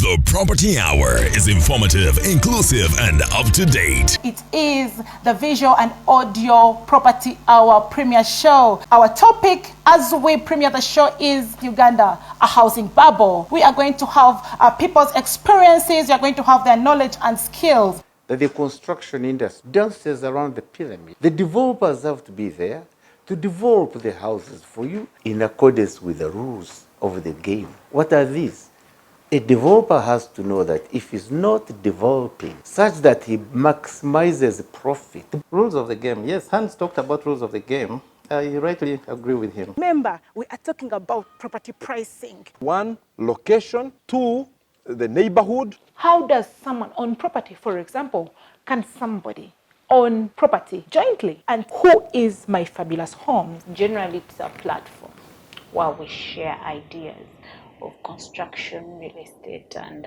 The Property Hour is informative, inclusive, and up-to-date. It is the visual and audio Property Hour premiere show. Our topic as we premiere the show is Uganda, a housing bubble. We are going to have people's experiences. We are going to have their knowledge and skills. The construction industry dances around the pyramid. The developers have to be there to develop the houses for you in accordance with the rules of the game. What are these? A developer has to know that if he's not developing such that he maximizes profit. Rules of the game. Yes, Hans talked about rules of the game. I rightly agree with him. Remember, we are talking about property pricing. 1, location. 2, the neighborhood. How does someone own property, for example? Can somebody own property jointly? And who is My Fabulous Homes? Generally, it's a platform where we share ideas of construction, real estate, and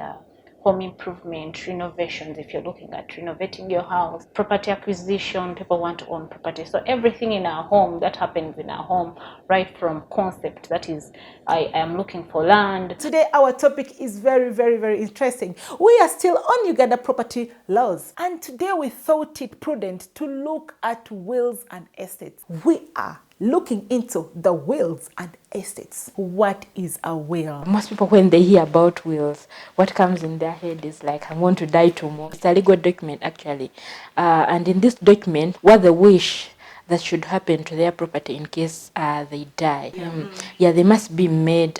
home improvement, renovations. If you're looking at renovating your house, property acquisition, people want to own property. So everything in our home that happens in our home, right from concept, that is, I am looking for land. Today, our topic is very, very, very interesting. We are still on Uganda property laws. And today we thought it prudent to look at wills and estates. We are looking into the wills and estates. What is a will? Most people, when they hear about wills, what comes in their head is like, I want to die tomorrow. It's a legal document, actually. And in this document, what they wish that should happen to their property in case they die. They must be made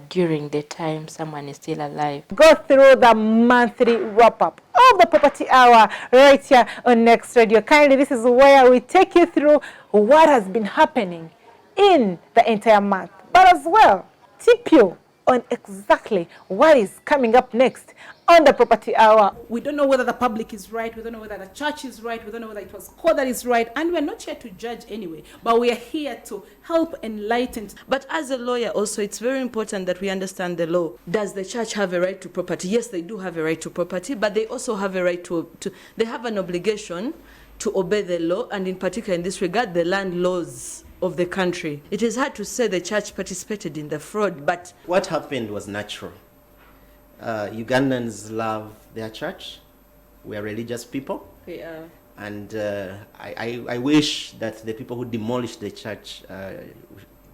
during the time someone is still alive. Go through the monthly wrap-up of the Property Hour right here on Next Radio. Kindly, this is where we take you through what has been happening in the entire month, but as well tip you on exactly what is coming up next on the Property Hour. We don't know whether the public is right, we don't know whether the church is right, we don't know whether it was God that is right, and we're not here to judge anyway, but we are here to help enlighten. But as a lawyer also, it's very important that we understand the law. Does the church have a right to property? Yes, they do have a right to property, but they also have a right to they have an obligation to obey the law, and in particular in this regard, the land laws of the country. It is hard to say the church participated in the fraud, but What happened was natural. Ugandans love their church. We are religious people. And I wish that the people who demolished the church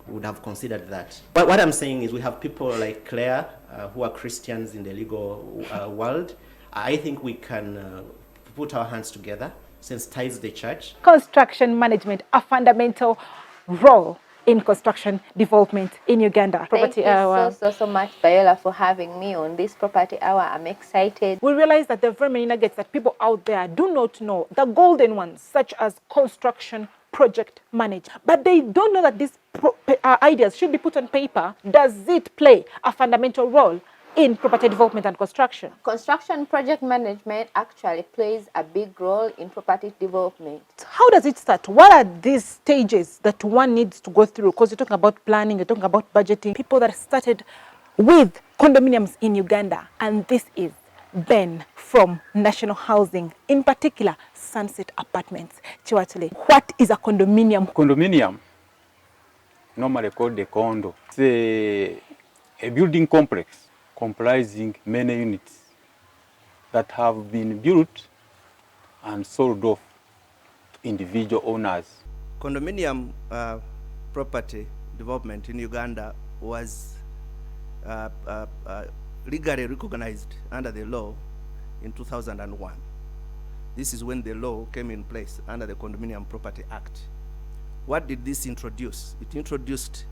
would have considered that. But what I'm saying is we have people like Claire who are Christians in the legal world. I think we can put our hands together, sensitize the church. Construction management, a fundamental role in construction development in Uganda. Thank you so much, Viola, for having me on this Property Hour. I'm excited. We realize that there are very many nuggets that people out there do not know, the golden ones, such as construction project management. But they don't know that these ideas should be put on paper. Does it play a fundamental role in property development and construction? Construction project management actually plays a big role in property development. How does it start? What are these stages that one needs to go through? Because you're talking about planning, you're talking about budgeting. People that started with condominiums in Uganda. And this is Ben from National Housing, in particular Sunset Apartments. Chiwatule, what is a condominium? Condominium, normally called a condo, it's a building complex comprising many units that have been built and sold off to individual owners. Condominium property development in Uganda was legally recognized under the law in 2001. This is when the law came in place under the Condominium Property Act. What did this introduce? It introduced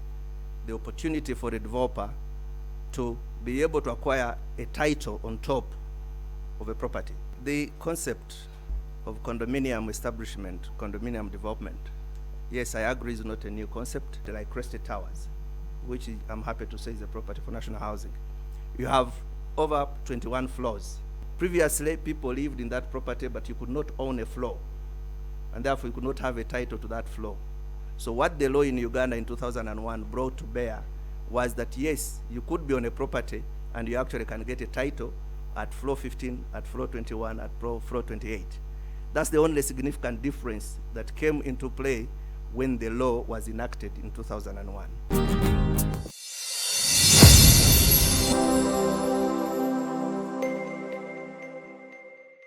the opportunity for the developer to be able to acquire a title on top of a property. The concept of condominium establishment, condominium development, yes, I agree, is not a new concept. Like Crested Towers, which I'm happy to say is a property for National Housing. You have over 21 floors. Previously, people lived in that property, but you could not own a floor, and therefore you could not have a title to that floor. So what the law in Uganda in 2001 brought to bear was that yes, you could be on a property and you actually can get a title at floor 15, at floor 21, at floor 28. That's the only significant difference that came into play when the law was enacted in 2001.